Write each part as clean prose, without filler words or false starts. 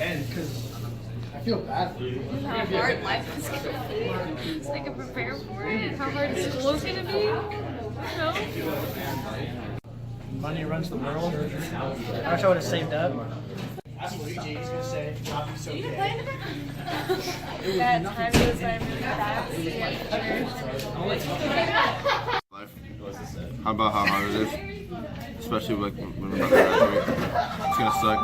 end because I feel bad for you. How hard life is gonna be. So I can prepare for it. How hard school's gonna be. No. Money runs the world. I wish I would have saved up. That's what EJ's gonna say. Not be so gay. That time goes by really fast. Life. How about how hard it is? Especially like when we're about to graduate. It's gonna suck.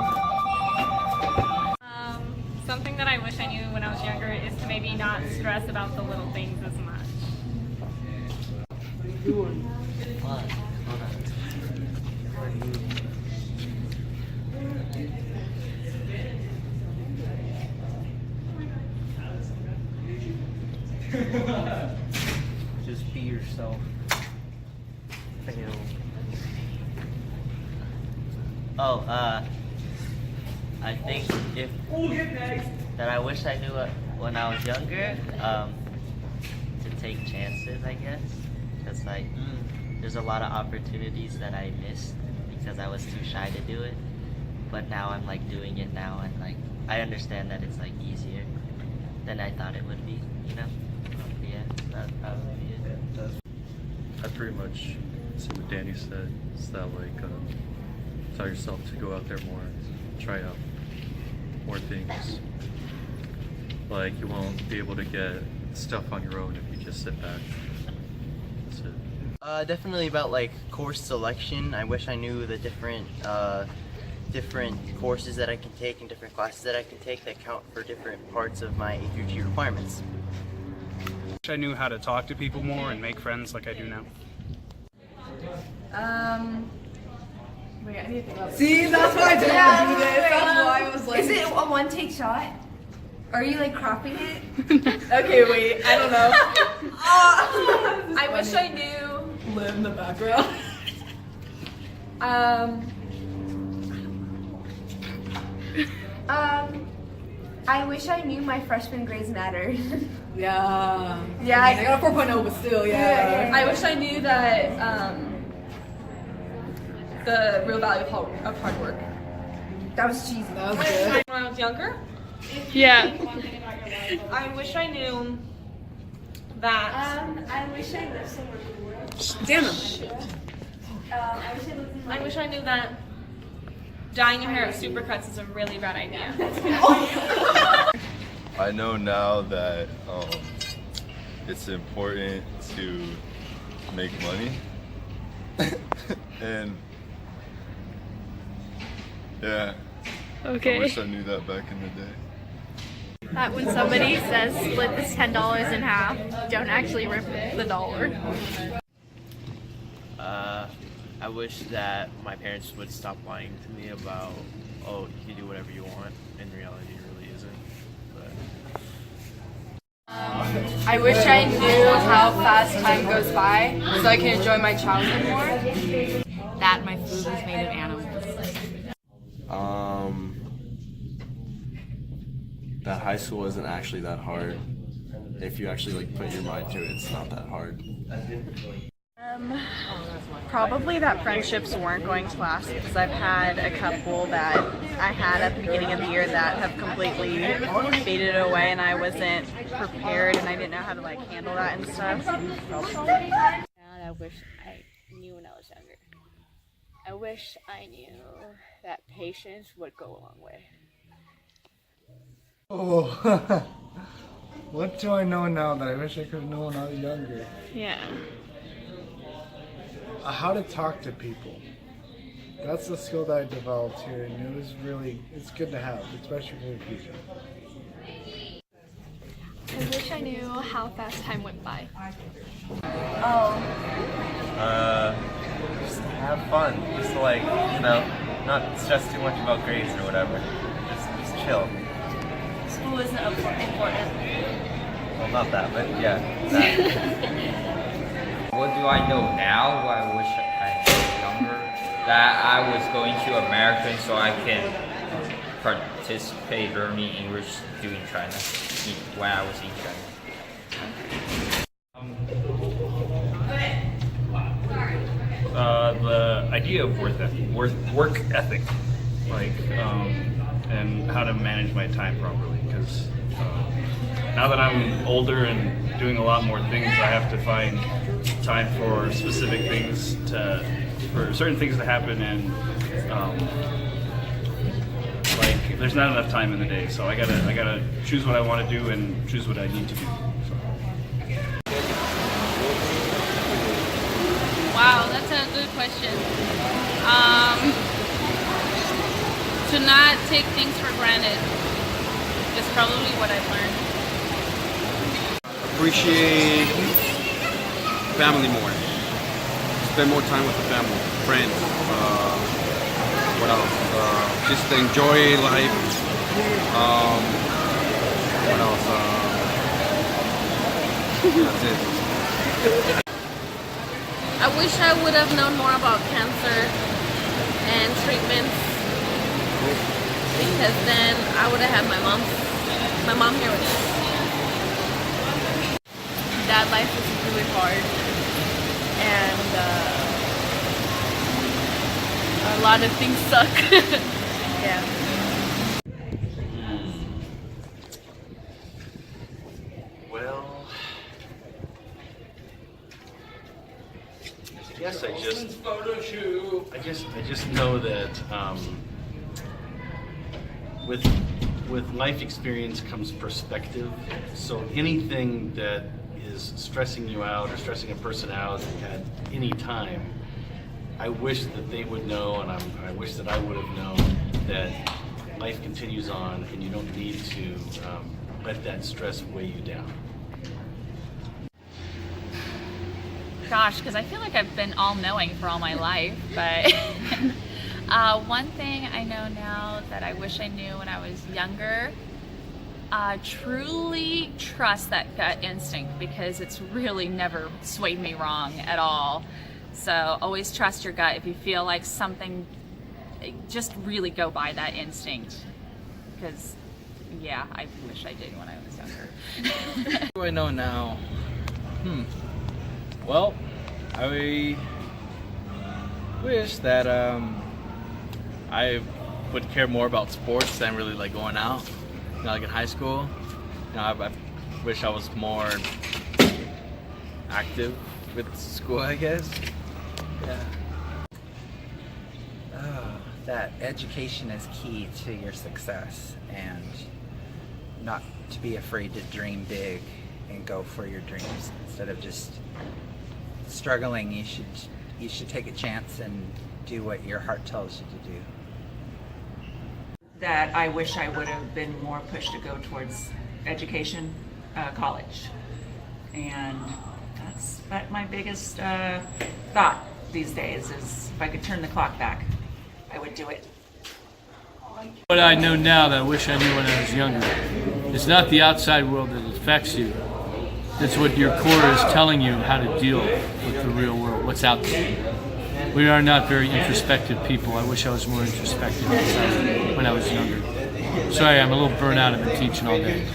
Something that I wish I knew when I was younger is to maybe not stress about the little things as much. Just be yourself. I think that I wish I knew when I was younger, to take chances, I guess. Because like, there's a lot of opportunities that I missed because I was too shy to do it. But now I'm like doing it now, and like I understand that it's like easier than I thought it would be, you know? Yeah, that's probably it. I pretty much see what Danny said. It's that like tell yourself to go out there more, try out more things. Like you won't be able to get stuff on your own if you just sit back. That's it. Definitely about like course selection. I wish I knew the different courses that I can take and different classes that I can take that count for different parts of my AQG requirements. Wish I knew how to talk to people more and make friends like I do now. Wait, I need to think about See, that's why I didn't do this. That's why I was like. Is it a one-take shot? Are you like cropping it? Okay, wait. I don't know. I wish I knew. Live in the background. I wish I knew my freshman grades mattered. Yeah. Yeah, I got a 4.0, but still, yeah. I wish I knew that the real value of hard work. That was cheesy. That was good. When I was younger, yeah. I wish I knew that. I wish I lived somewhere cooler. Damn it. I wish I lived in I wish I knew that dyeing your hair at supercuts is a really bad idea. I know now that it's important to make money. And yeah. Okay. I wish I knew that back in the day. That when somebody says split this $10 in half, don't actually rip the dollar. I wish that my parents would stop lying to me about, oh, you can do whatever you want. In reality, it really isn't. But I wish I knew how fast time goes by so I can enjoy my childhood more. That my food was made of animals. That high school isn't actually that hard. If you actually like put your mind to it, it's not that hard. Probably that friendships weren't going to last because I've had a couple that I had at the beginning of the year that have completely faded away, and I wasn't prepared and I didn't know how to like handle that and stuff. I wish I knew when I was younger. I wish I knew that patience would go a long way. Oh, what do I know now that I wish I could have known when I was younger? Yeah. How to talk to people. That's the skill that I developed here, and it's good to have, especially for the future. I wish I knew how fast time went by. just have fun. Just like, not stress too much about grades or whatever. Just chill. School isn't important. Well, not that, but yeah, that. What do I know now? What I wish I was younger. That I was going to American so I can participate learning English doing China when I was in The idea of work ethic. Like, and how to manage my time properly. Because now that I'm older and doing a lot more things, I have to find time for specific things for certain things to happen, and like there's not enough time in the day, so I gotta choose what I want to do and choose what I need to do. Wow, that's a good question. To not take things for granted is probably what I've learned. Appreciate family more. Spend more time with the family, friends. What else? Just enjoy life. What else? That's it. I wish I would have known more about cancer and treatments, because then I would have had my mom here with us. That life is really hard, and a lot of things suck. Yeah. Well, I guess I just know that with life experience comes perspective. So anything that is stressing you out or stressing a person out at any time, I wish that they would know, and I wish that I would have known that life continues on, and you don't need to let that stress weigh you down. Gosh, because I feel like I've been all-knowing for all my life, but one thing I know now that I wish I knew when I was younger, truly trust that gut instinct, because it's really never swayed me wrong at all. So always trust your gut. If you feel like something, just really go by that instinct, because yeah, I wish I did when I was younger. What do I know now? Well, I wish that I would care more about sports than really like going out. You know, like in high school, you know, I wish I was more active with school, I guess. Yeah. That education is key to your success, and not to be afraid to dream big and go for your dreams instead of just struggling. You should take a chance and do what your heart tells you to do. That I wish I would have been more pushed to go towards education, college, and that's my biggest thought these days is if I could turn the clock back, I would do it. What I know now that I wish I knew when I was younger, it's not the outside world that affects you. It's what your core is telling you how to deal with the real world, what's out there. We are not very introspective people. I wish I was more introspective when I was younger. Sorry, I'm a little burnt out. I've been teaching all day.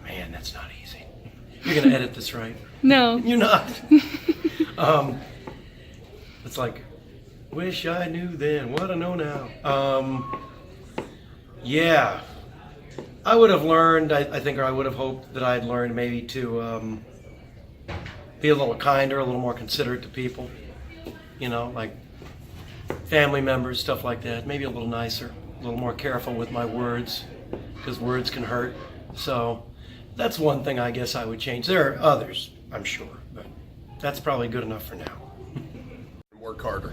Man, that's not easy. You're gonna edit this, right? No. You're not. It's like, wish I knew then what I know now. Yeah, I would have learned, I think, or I would have hoped that I'd learned maybe to be a little kinder, a little more considerate to people. You know, like family members, stuff like that. Maybe a little nicer, a little more careful with my words, because words can hurt. So that's one thing I guess I would change. There are others, I'm sure, but that's probably good enough for now. Work harder.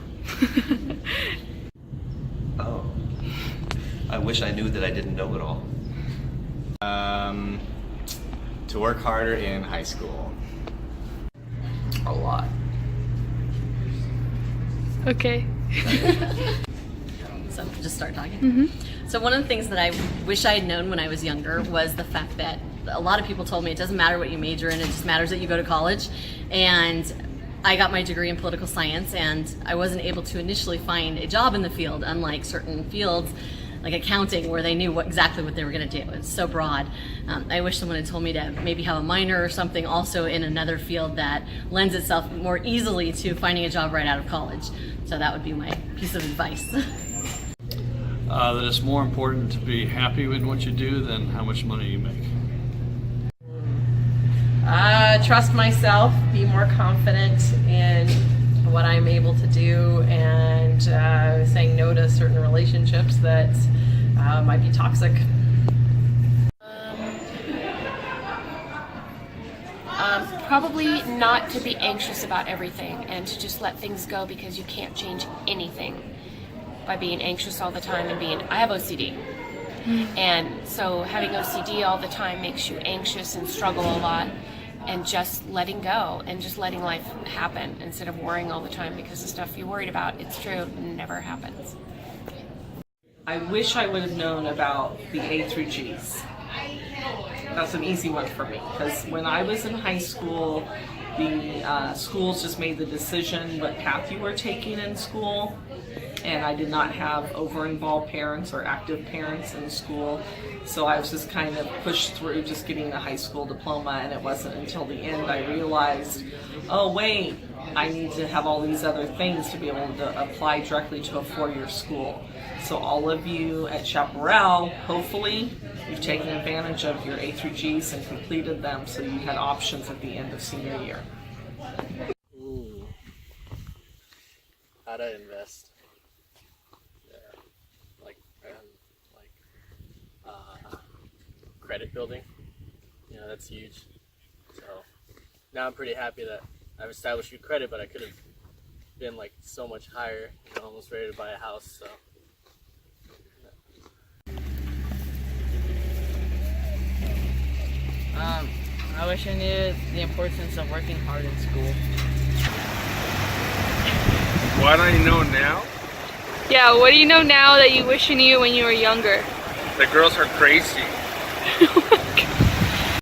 Oh. I wish I knew that I didn't know it all. To work harder in high school. A lot. Okay. So just start talking. So one of the things that I wish I had known when I was younger was the fact that a lot of people told me it doesn't matter what you major in, it just matters that you go to college. And I got my degree in political science, and I wasn't able to initially find a job in the field, unlike certain fields like accounting, where they knew exactly what they were going to do. It's so broad. I wish someone had told me to maybe have a minor or something also in another field that lends itself more easily to finding a job right out of college. So that would be my piece of advice. That it's more important to be happy with what you do than how much money you make. Trust myself, be more confident in what I'm able to do, and saying no to certain relationships that might be toxic. Probably not to be anxious about everything and to just let things go, because you can't change anything by being anxious all the time and I have OCD. And so having OCD all the time makes you anxious and struggle a lot, and just letting go and just letting life happen instead of worrying all the time, because the stuff you're worried about, it's true, never happens. I wish I would have known about the A through G's. That's an easy one for me, because when I was in high school, the schools just made the decision what path you were taking in school, and I did not have over-involved parents or active parents in school, so I was just kind of pushed through just getting a high school diploma, and it wasn't until the end I realized, oh wait, I need to have all these other things to be able to apply directly to a four-year school. So all of you at Chaparral, hopefully you've taken advantage of your A through G's and completed them, so you had options at the end of senior year. Ooh. How to invest. Credit building, that's huge. So now I'm pretty happy that I've established good credit, but I could have been like so much higher, almost ready to buy a house. So I wish I knew the importance of working hard in school. What do I know now? Yeah, what do you know now that you wish you knew when you were younger? The girls are crazy. Oh my God.